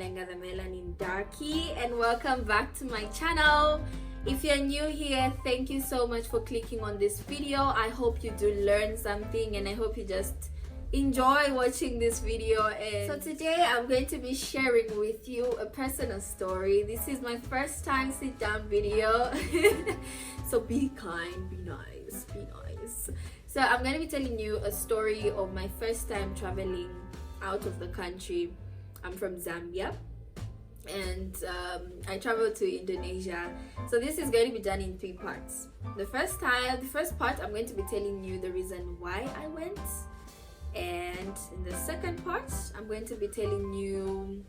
Lenga the Melanin Darkie, and welcome back to my channel. If you're new here, thank you so much for clicking on this video. I hope you do learn something and I hope you just enjoy watching this video. And so today I'm going to be sharing with you a personal story. This is my first time sit down video. So be kind, be nice, be nice. So I'm going to be telling you a story of my first time traveling out of the country. I'm from Zambia and I traveled to Indonesia. So this is going to be done in 3 parts. The first part I'm going to be telling you the reason why I went, and in the second part I'm going to be telling you,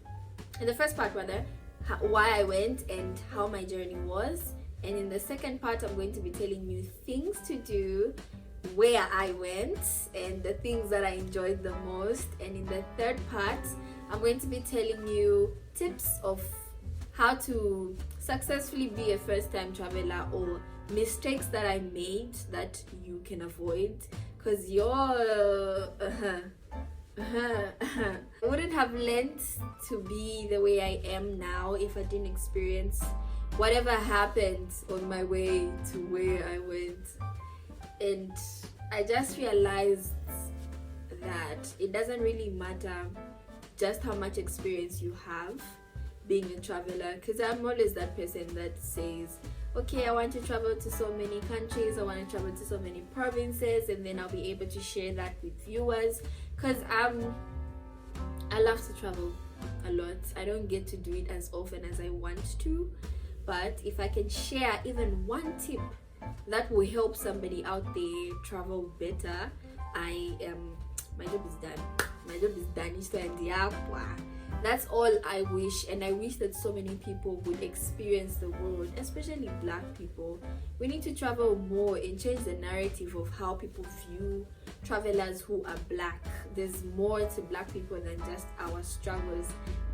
in the first part rather, why I went and how my journey was, and in the second part I'm going to be telling you things to do where I went and the things that I enjoyed the most, and in the third part I'm going to be telling you tips of how to successfully be a first-time traveler, or mistakes that I made that you can avoid, because I wouldn't have learned to be the way I am now if I didn't experience whatever happened on my way to where I went. And I just realized that it doesn't really matter just how much experience you have being a traveler, because I'm always that person that says, okay, I want to travel to so many countries, I want to travel to so many provinces, and then I'll be able to share that with viewers, because I love to travel a lot. I don't get to do it as often as I want to, but if I can share even one tip that will help somebody out there travel better, my job is done. My job is done. That's all I wish, and I wish that so many people would experience the world, especially black people. We need to travel more and change the narrative of how people view travelers who are black. There's more to black people than just our struggles.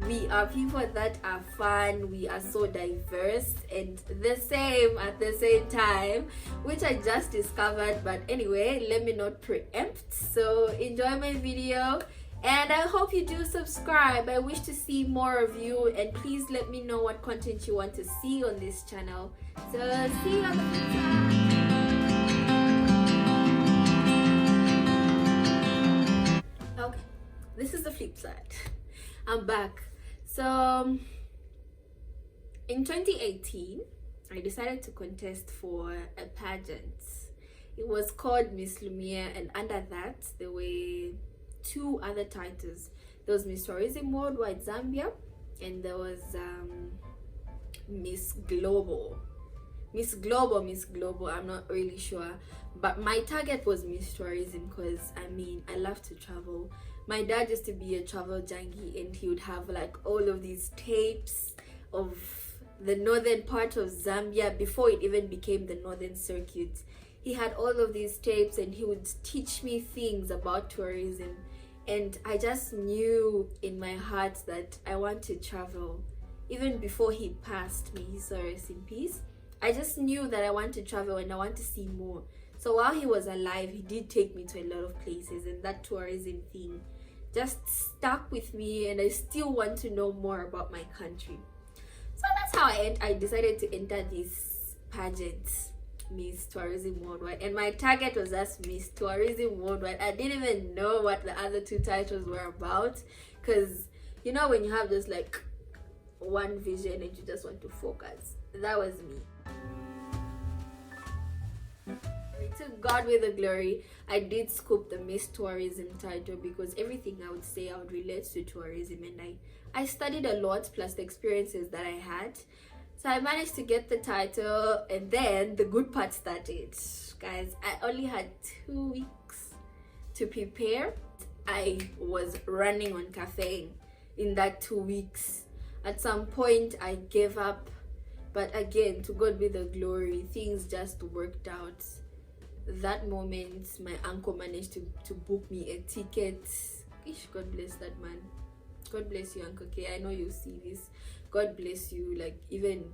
We are people that are fun, we are so diverse and the same at the same time, which I just discovered. But anyway, let me not preempt. So enjoy my video, and I hope you do subscribe. I wish to see more of you, and please let me know what content you want to see on this channel. So see you on the flip side. Okay, this is the flip side. I'm back. So in 2018 I decided to contest for a pageant. It was called Miss Lumiere, and under that there were 2 other titles. There was Miss Tourism Worldwide Zambia, and there was Miss Global, I'm not really sure, but my target was Miss Tourism, because I love to travel. My dad used to be a travel junkie, and he would have like all of these tapes of the northern part of Zambia before it even became the northern circuit. He had all of these tapes, and he would teach me things about tourism, and I just knew in my heart that I want to travel. Even before he passed, may he so rest in peace, I just knew that I want to travel and I want to see more. So while he was alive, he did take me to a lot of places, and that tourism thing just stuck with me, and I still want to know more about my country. So that's how I decided to enter this pageant, Miss Tourism Worldwide, and my target was just Miss Tourism Worldwide. I didn't even know what the other 2 titles were about, because you know when you have just like one vision and you just want to focus. That was me. To God with the glory, I did scoop the Miss Tourism title, because everything I would say I would relate to tourism, and I studied a lot, plus the experiences that I had. So I managed to get the title, and then the good part started. Guys, I only had 2 weeks to prepare. I was running on caffeine in that 2 weeks. At some point I gave up, but again, to God be the glory, things just worked out. That moment my uncle managed to book me a ticket. God bless that man. God bless you, Uncle K. I know you see this. God bless you, like even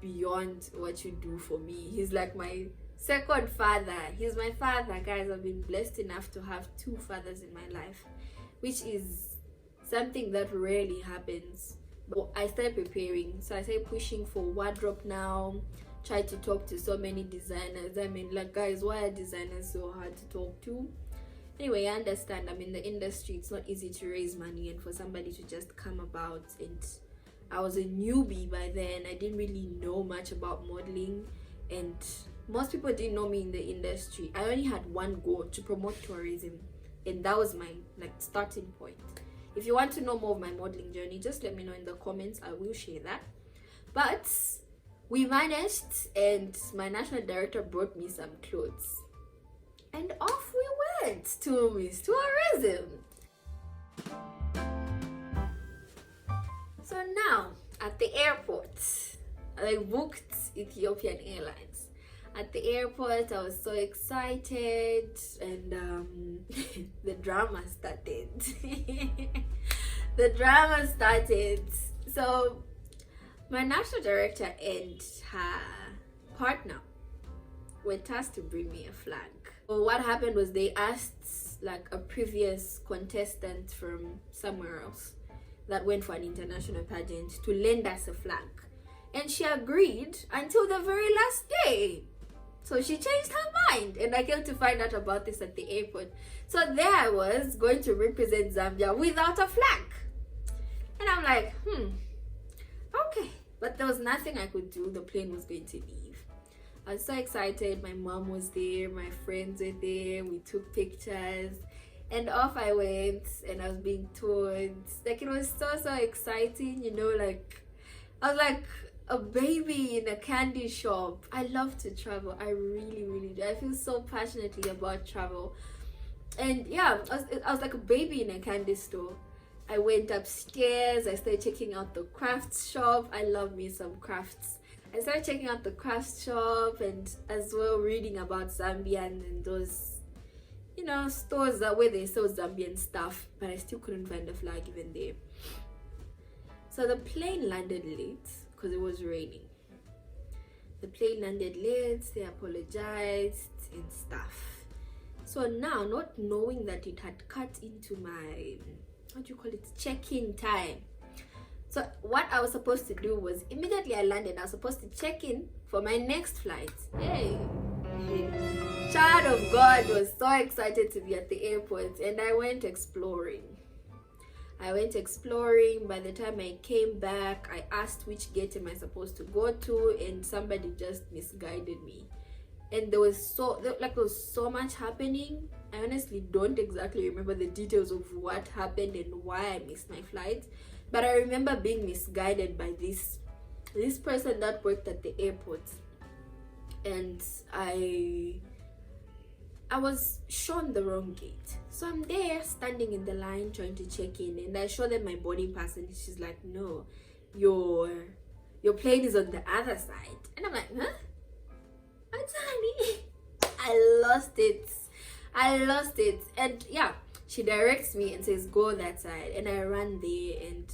beyond what you do for me. He's like my second father. He's my father, guys. I've been blessed enough to have 2 fathers in my life, which is something that rarely happens. But I started preparing, so I started pushing for wardrobe now. Tried to talk to so many designers. I mean, like, guys, why are designers so hard to talk to? Anyway, I understand. I'm in the industry. It's not easy to raise money and for somebody to just come about. And I was a newbie by then. I didn't really know much about modeling, and most people didn't know me in the industry. I only had one goal: to promote tourism, and that was my starting point. If you want to know more of my modeling journey, just let me know in the comments. I will share that. But we managed, and my national director brought me some clothes, and off we went to Miss Tourism. So now at the airport, I booked Ethiopian Airlines. At the airport, I was so excited, and the drama started. The drama started. So my national director and her partner were tasked to bring me a flag. So what happened was they asked like a previous contestant from somewhere else that went for an international pageant to lend us a flag, and she agreed until the very last day. So she changed her mind, and I came to find out about this at the airport. So there I was, going to represent Zambia without a flag, and I'm like, okay. But there was nothing I could do. The plane was going to leave. I was so excited. My mom was there, my friends were there, we took pictures, and off I went, and I was being toured. Like, it was so exciting, you know, like I was like a baby in a candy shop. I love to travel. I really do. I feel so passionately about travel. And yeah, I was like a baby in a candy store. I went upstairs, I started checking out the crafts shop. I love me some crafts. I started checking out the crafts shop, and as well reading about Zambia and those, you know, stores that where they sell Zambian stuff, but I still couldn't find a flag even there. So the plane landed late because it was raining. The plane landed late, they apologized and stuff. So now, not knowing that it had cut into my, what do you call it, check-in time. So what I was supposed to do was, immediately I landed, I was supposed to check in for my next flight. Hey, child of God was so excited to be at the airport, and I went exploring. By the time I came back, I asked which gate am I supposed to go to, and somebody just misguided me. And there was so much happening. I honestly don't exactly remember the details of what happened and why I missed my flight, but I remember being misguided by this person that worked at the airport, and I was shown the wrong gate. So I'm there standing in the line trying to check in, and I show them my boarding pass, and she's like, no, your plane is on the other side. And I'm like, huh? What's honey? I lost it. And yeah, she directs me and says, go that side, and I ran there, and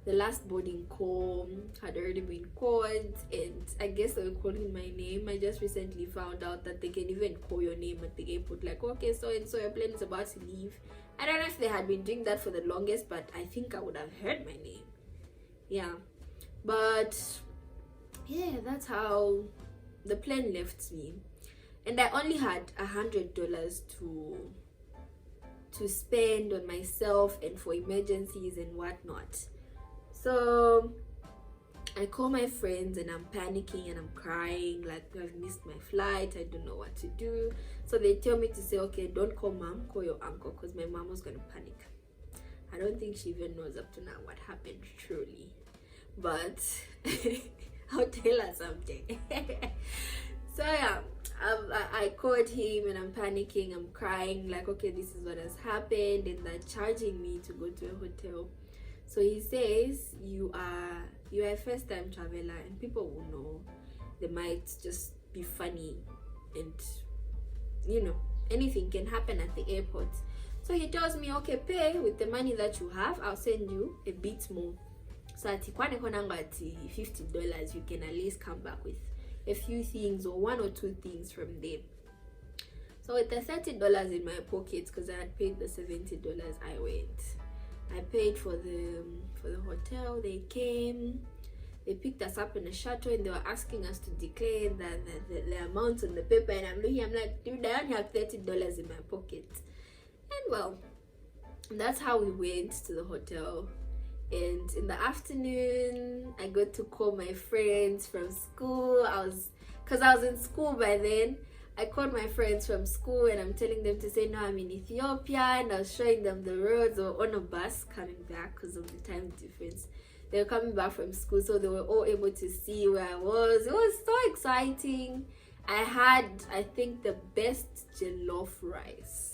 the last boarding call had already been called, and I guess they were calling my name. I just recently found out that they can even call your name at the airport, like, okay, so and so, your plane is about to leave. I don't know if they had been doing that for the longest, but I think I would have heard my name. Yeah, but yeah, that's how the plane left me, and I only had $100 to spend on myself and for emergencies and whatnot. So I call my friends, and I'm panicking and I'm crying, like, I've missed my flight, I don't know what to do. So they tell me to say, okay, don't call mom, call your uncle, because my mom was gonna panic. I don't think she even knows up to now what happened truly, but I'll tell her someday. So yeah, I called him, and I'm panicking, I'm crying, like, okay, this is what has happened, and they're charging me to go to a hotel. So he says, you are a first-time traveler, and people will know. They might just be funny, and you know, anything can happen at the airport. So he tells me, okay, pay with the money that you have, I'll send you a bit more. So at $50, you can at least come back with a few things, or one or two things from there. So with the $30 in my pocket, because I had paid the $70, I paid for the hotel. They came, they picked us up in a shuttle, and they were asking us to declare the amounts on the paper. And I'm like, dude, I only have $30 in my pocket. And well, that's how we went to the hotel. And in the afternoon, I got to call my friends from school. Because I was in school by then. I called my friends from school and I'm telling them to say, no, I'm in Ethiopia, and I was showing them the roads, or on a bus coming back because of the time difference. They were coming back from school, so they were all able to see where I was. It was so exciting. I had, I think, the best jollof rice.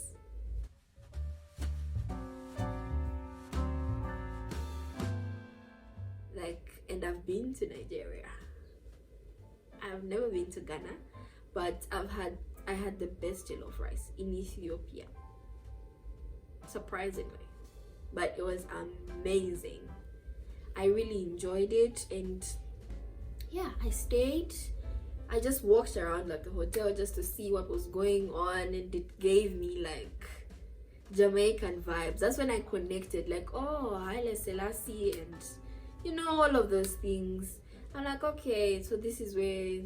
And I've been to Nigeria. I've never been to Ghana, but I had the best jollof rice in Ethiopia, surprisingly, but it was amazing. I really enjoyed it, and yeah, I stayed. I just walked around like the hotel just to see what was going on, and it gave me like Jamaican vibes. That's when I connected, like, oh, Haile Selassie, and you know, all of those things. I'm like, okay, so this is where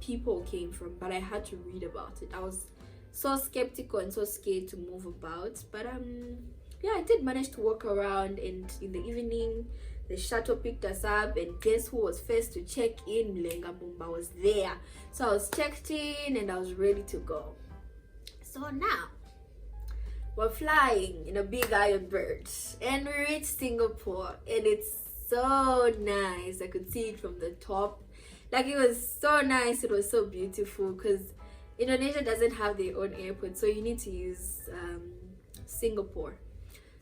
people came from, but I had to read about it. I was so skeptical and so scared to move about, but yeah, I did manage to walk around, and in the evening the shuttle picked us up, and guess who was first to check in? Mlenga Mumba was there. So I was checked in and I was ready to go. So now we're flying in a big iron bird, and we reached Singapore, and it's so nice. I could see it from the top. Like, it was so nice. It was so beautiful, because Indonesia doesn't have their own airport, so you need to use Singapore.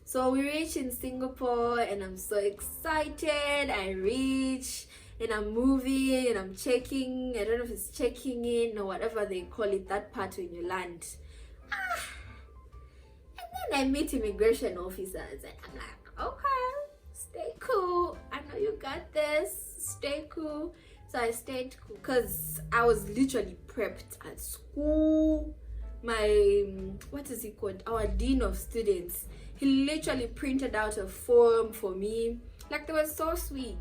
So we reached in Singapore, and I'm so excited. I reach, and I'm moving, and I'm checking. I don't know if it's checking in or whatever they call it, that part when you land. And then I meet immigration officers, and I'm like, okay, stay cool. I know you got this. Stay cool. So I stayed cool because I was literally prepped at school. My, what is it called? Our dean of students. He literally printed out a form for me. Like, they were so sweet.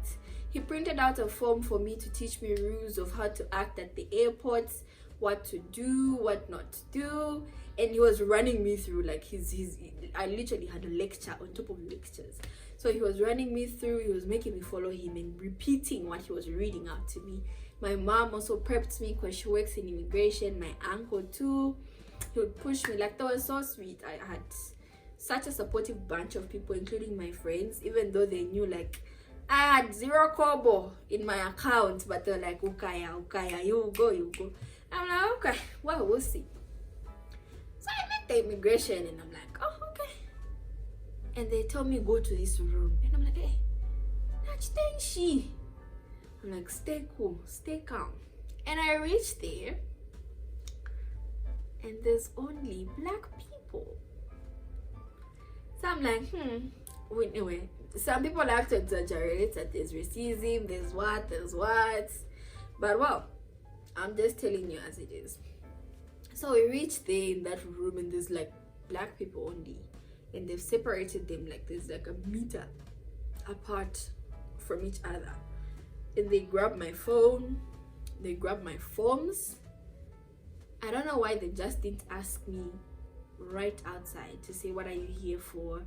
He printed out a form for me to teach me rules of how to act at the airports, what to do, what not to do. And he was running me through, like, I literally had a lecture on top of lectures. So he was running me through, he was making me follow him and repeating what he was reading out to me. My mom also prepped me because she works in immigration. My uncle too. He would push me. Like, that was so sweet. I had such a supportive bunch of people, including my friends, even though they knew, like, I had 0 kobo in my account, but they're like, Ukaya, you go. I'm like, okay, well, we'll see. So I met the immigration, and I'm like, oh, okay. And they told me, go to this room. And I'm like, hey, she. I'm like, stay cool, stay calm. And I reached there, and there's only black people. So I'm like, anyway, some people like to exaggerate that there's racism, there's what. But well, I'm just telling you as it is. So we reached there in that room, and there's like black people only. And they've separated them, like there's like a meter apart from each other. And they grabbed my phone, they grabbed my forms. I don't know why they just didn't ask me right outside to say, what are you here for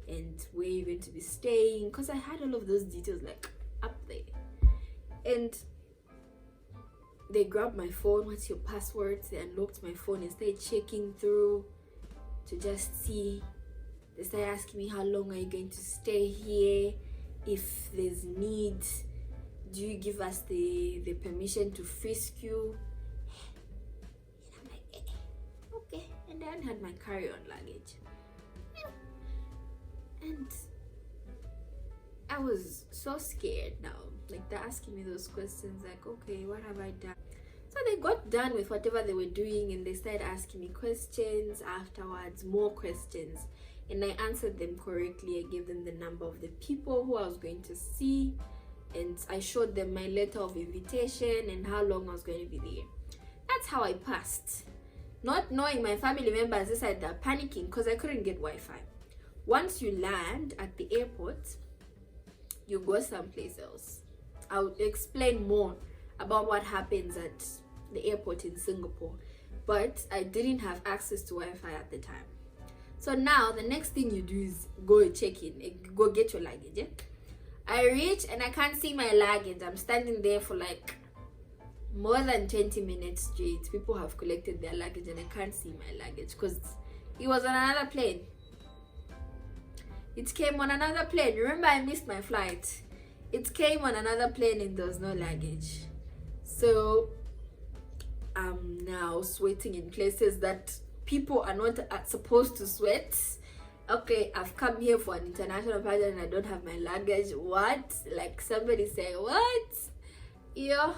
and where you're going to be staying, because I had all of those details like up there. And they grabbed my phone, what's your password? They unlocked my phone and started checking through to just see. They started asking me, how long are you going to stay here? If there's need, do you give us the permission to frisk you? And I'm like, okay. And then I had my carry-on luggage. And I was so scared now. Like, they're asking me those questions, like, okay, what have I done? So they got done with whatever they were doing, and they started asking me questions afterwards, more questions. And I answered them correctly. I gave them the number of the people who I was going to see, and I showed them my letter of invitation and how long I was going to be there. That's how I passed. Not knowing my family members inside, they're panicking because I couldn't get Wi-Fi. once you land at the airport, you go someplace else. I'll explain more about what happens at the airport in Singapore, but I didn't have access to Wi-Fi at the time. So now the next thing you do is go check in, go get your luggage. Yeah? I reach and I can't see my luggage. I'm standing there for like more than 20 minutes straight. People have collected their luggage and I can't see my luggage because it was on another plane. It came on another plane. Remember, I missed my flight. It came on another plane and there was no luggage. So I'm now sweating in places that people are not supposed to sweat. Okay, I've come here for an international pageant and I don't have my luggage. What? Like somebody say, what? Yeah.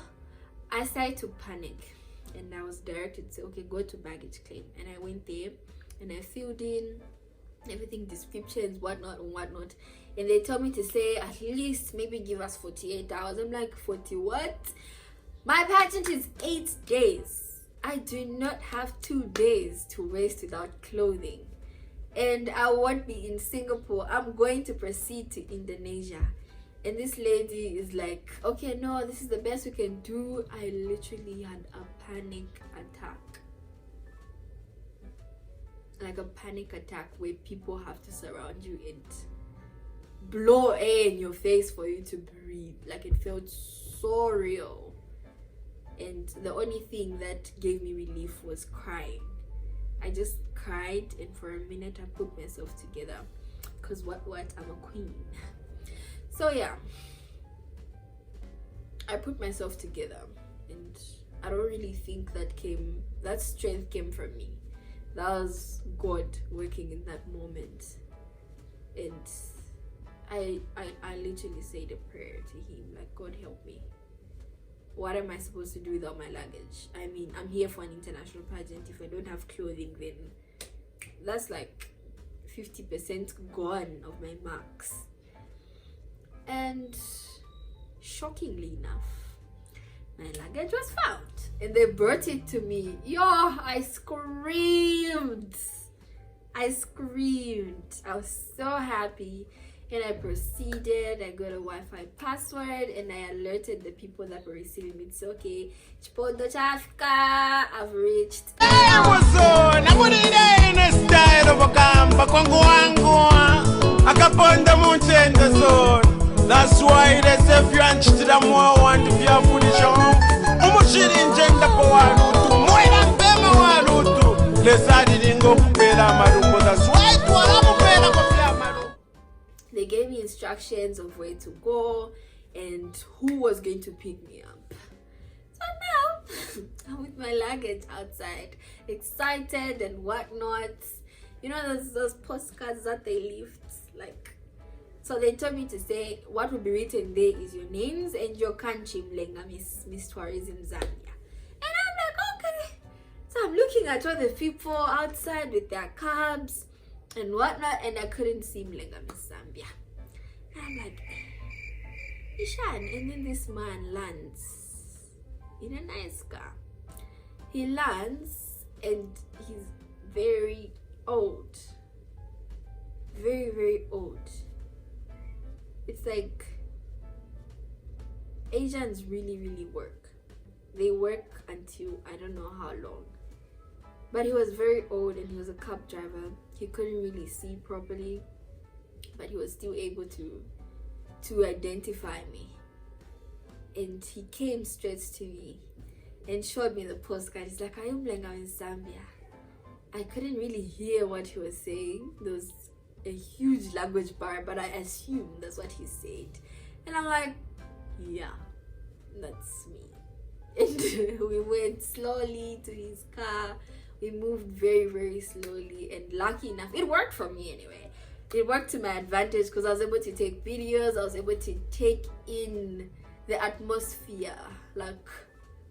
I started to panic and I was directed to say, okay, go to baggage claim. And I went there and I filled in everything, descriptions, whatnot and whatnot. And they told me to say at least maybe give us 48 hours. I'm like, 40 what? My pageant is 8 days. I do not have 2 days to waste without clothing. And I won't be in Singapore. I'm going to proceed to Indonesia. And this lady is like, okay, no, this is the best we can do. I literally had a panic attack. Like a panic attack where people have to surround you and blow air in your face for you to breathe. Like it felt so real. And the only thing that gave me relief was crying. I just cried and for a minute I put myself together. Because what, I'm a queen. So yeah, I put myself together. And I don't really think that strength came from me. That was God working in that moment. And I literally said a prayer to him, like, God help me. What am I supposed to do without my luggage? I mean, I'm here for an international pageant. If I don't have clothing, then that's like 50% gone of my marks. And shockingly enough, my luggage was found and they brought it to me. Yo, I screamed. I was so happy. And I proceeded, I got a Wi-Fi password and I alerted the people that were receiving me. It's okay. Chipondo chafika, I've reached. Hey, what's on? I'm going to style of a camp. Akaponda mountain the zone. That's why they say if you want to the more want to be a foolish umushiri njenda kwa walutu. Mwena mpema walutu. Lesadi dingo kupela marumbo. That's why tu alamu pela kupela marumbo. They gave me instructions of where to go and who was going to pick me up. So now I'm with my luggage outside, excited and whatnot. You know those postcards that they lift, like. So they told me to say what will be written there is your names and your country, Mlenga, Miss Tourism Zambia. And I'm like, okay. So I'm looking at all the people outside with their cabs and whatnot, and I couldn't see Mlenga, Miss Zambia. And I'm like, Ishan. And then this man lands in a nice car. He lands and he's very old. Very, very old. It's like Asians really, really work. They work until I don't know how long. But he was very old and he was a cab driver. He couldn't really see properly, but he was still able to identify me. And he came straight to me and showed me the postcard. He's like, "Are you Mlenga in Zambia?" I couldn't really hear what he was saying. There was a huge language barrier, but I assumed that's what he said. And I'm like, yeah, that's me. And we went slowly to his car. We moved very, very slowly, and lucky enough, it worked for me anyway. It worked to my advantage because I was able to take videos. I was able to take in the atmosphere. Like,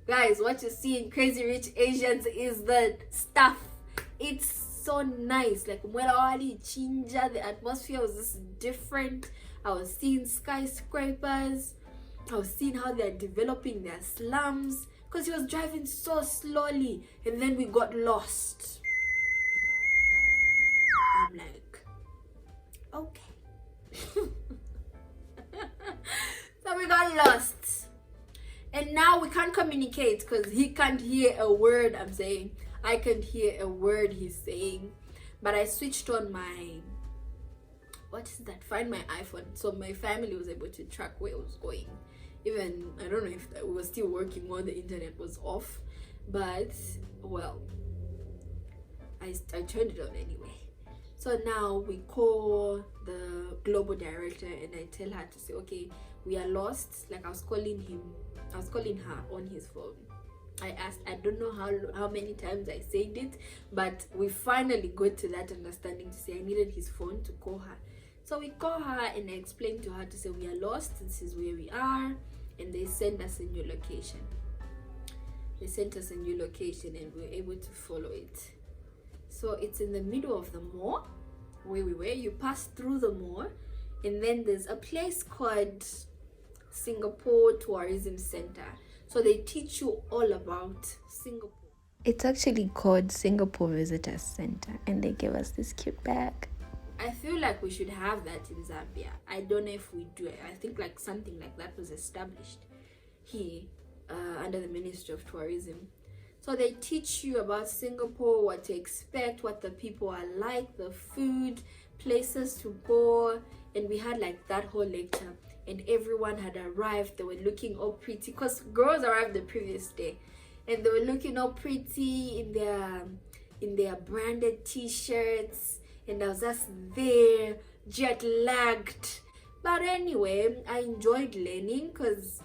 guys, what you see in Crazy Rich Asians is the stuff. It's so nice. Like, the atmosphere was just different. I was seeing skyscrapers. I was seeing how they're developing their slums, because he was driving so slowly, and then we got lost. I'm like, Okay. So we got lost. And now we can't communicate because he can't hear a word I'm saying. I can't hear a word he's saying. But I switched on my, what is that? Find my iPhone. So my family was able to track where it was going. Even, I don't know if we were still working while the internet was off. But, well, I turned it on anyway. So now we call the global director and I tell her to say, okay, we are lost. Like I was calling her on his phone. I asked, I don't know how many times I said it, but we finally got to that understanding to say I needed his phone to call her. So we call her and I explained to her to say we are lost, this is where we are, and they send us a new location. They sent us a new location and we were able to follow it. So it's in the middle of the mall where we were. You pass through the mall and then there's a place called Singapore Tourism Center. So they teach you all about Singapore. It's actually called Singapore Visitors Center and they give us this cute bag. I feel like we should have that in Zambia. I don't know if we do. I think like something like that was established here under the Ministry of Tourism. So they teach you about Singapore, what to expect, what the people are like, the food, places to go. And we had like that whole lecture. And everyone had arrived. They were looking all pretty because girls arrived the previous day. And they were looking all pretty in their branded t-shirts. And I was just there, jet lagged. But anyway, I enjoyed learning because,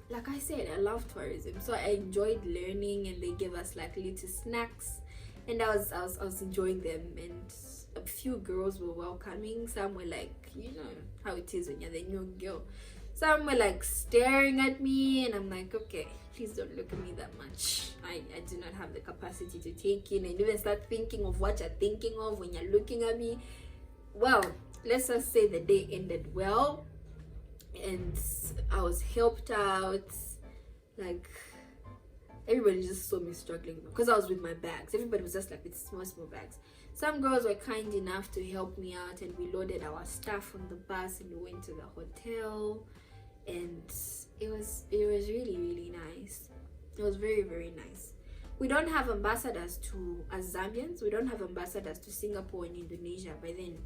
like I said, I love tourism. So I enjoyed learning and they gave us like little snacks. And I was enjoying them. And a few girls were welcoming. Some were like, you know how it is when you're the new girl. Some were like staring at me and I'm like, okay, please don't look at me that much. I do not have the capacity to take in and even start thinking of what you're thinking of when you're looking at me. Well, let's just say the day ended well and I was helped out. Like everybody just saw me struggling because I was with my bags. Everybody was just like with small bags. Some girls were kind enough to help me out and we loaded our stuff on the bus and we went to the hotel and it was really nice. It was very, very nice. We don't have ambassadors to, as Zambians, we don't have ambassadors to Singapore and Indonesia. By then,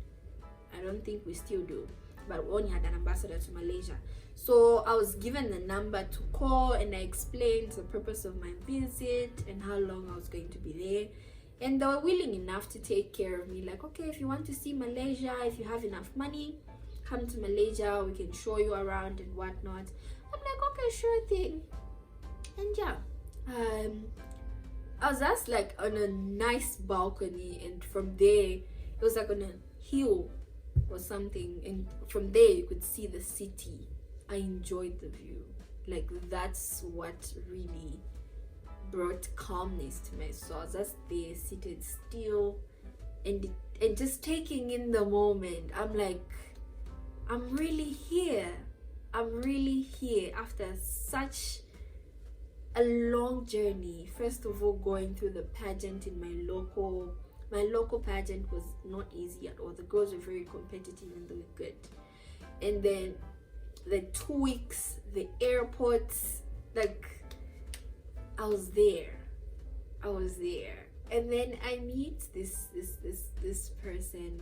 I don't think we still do. But we only had an ambassador to Malaysia. So I was given the number to call and I explained the purpose of my visit and how long I was going to be there. And they were willing enough to take care of me. Like, okay, if you want to see Malaysia, if you have enough money, come to Malaysia, we can show you around and whatnot. I'm like, okay, sure thing. And yeah, I was just like on a nice balcony and from there, it was like on a hill or something. And from there, you could see the city. I enjoyed the view. Like, that's what really brought calmness to my soul. I was just there, seated still, and just taking in the moment. I'm like, I'm really here. I'm really here after such a long journey. First of all, going through the pageant in my local pageant was not easy at all. The girls were very competitive and they were good. And then the 2 weeks, the airports, like, I was there, and then I meet this person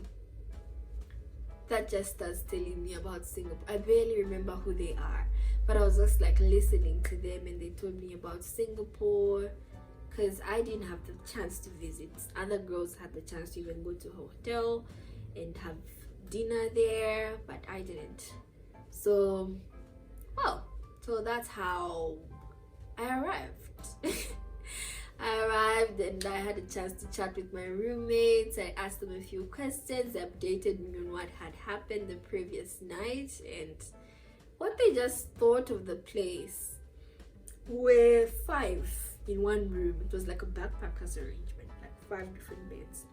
that just starts telling me about Singapore. I barely remember who they are, but I was just like listening to them, and they told me about Singapore because I didn't have the chance to visit. Other girls had the chance to even go to a hotel and have dinner there, but I didn't. So, well, so that's how I arrived. I arrived and I had a chance to chat with my roommates. I asked them a few questions. They updated me on what had happened the previous night and what they just thought of the place. We're 5 in one room. It was like a backpackers arrangement, like 5 different beds.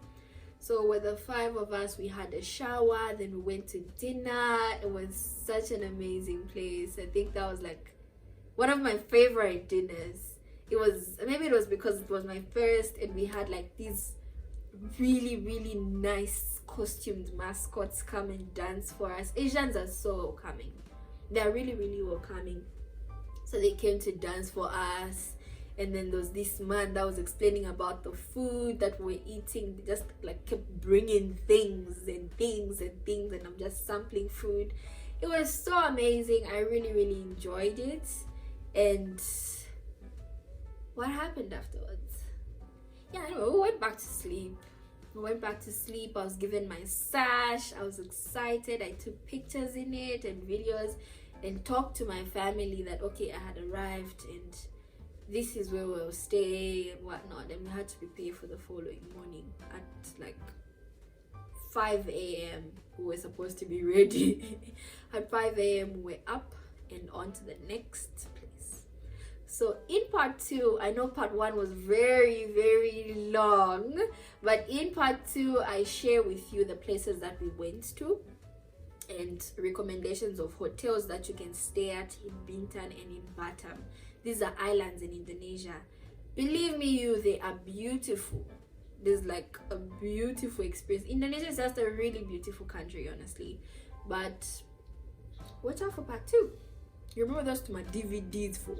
So with the 5 of us, we had a shower, then we went to dinner. It was such an amazing place. I think that was like one of my favorite dinners. It was, maybe it was because it was my first and we had like these really, really nice costumed mascots come and dance for us. Asians are so welcoming. They are really, really welcoming. So they came to dance for us. And then there was this man that was explaining about the food that we're eating. They just like kept bringing things and things and things, and I'm just sampling food. It was so amazing. I really, really enjoyed it. And what happened afterwards? Yeah, anyway, we went back to sleep. I was given my sash. I was excited. I took pictures in it and videos and talked to my family that okay, I had arrived and this is where we'll stay and whatnot. And we had to prepare for the following morning at like 5 a.m. We were supposed to be ready. At 5 a.m. we're up and on to the next place. So in part 2, I know part 1 was very, very long, but in part 2 I share with you the places that we went to and recommendations of hotels that you can stay at in Bintan and in Batam. These are islands in Indonesia. Believe me, they are beautiful. There's like a beautiful experience. Indonesia is just a really beautiful country, honestly. But watch out for part 2. You remember those to my DVDs for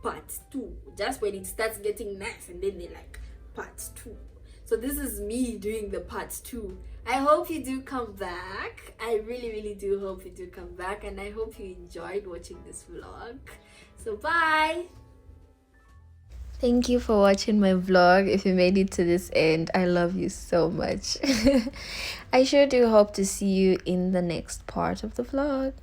part 2. Just when it starts getting nice and then they like part 2. So this is me doing the part 2. I hope you do come back. I really, really do hope you do come back. And I hope you enjoyed watching this vlog. So bye. Thank you for watching my vlog. If you made it to this end, I love you so much. I sure do hope to see you in the next part of the vlog.